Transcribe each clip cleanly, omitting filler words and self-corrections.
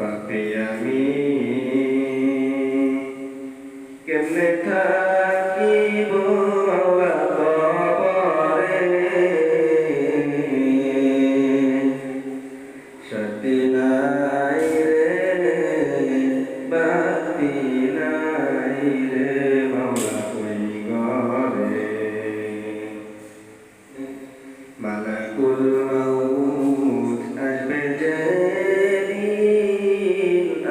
পাপী আমি কেমনে থাকিব মাওলা কবরে শান্তি নাই রে বাতি নাই রে মাওলা ওই ঘরে মালাকুল মাউত আসবে যেদিন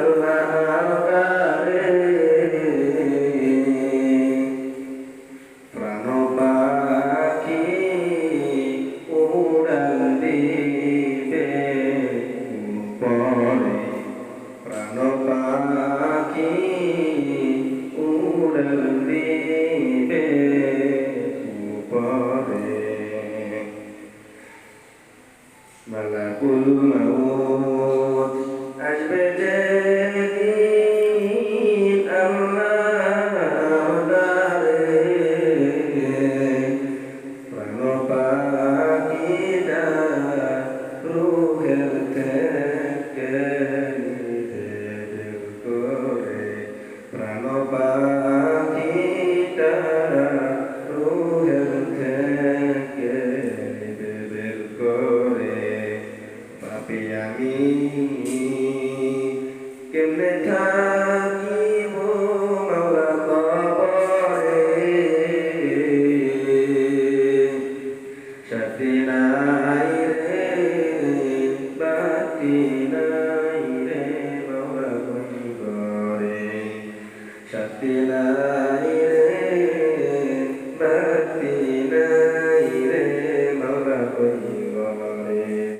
আল্লাহর দ্বারে প্রাণ পাখি উড়াল দিবে উপরে প্রাণ পাখি উড়াল দিবে উপরে মালাকুল মাউত আসবে যেদিন আল্লাহর দ্বারে প্রাণ পাখিটা রূহের থেকে বের করে প্রাণ পাখিটা রূহের থেকে বের করে পাপী আমি কেমনে থাকিব মাওলা কবরে শান্তি নাই রে বাতি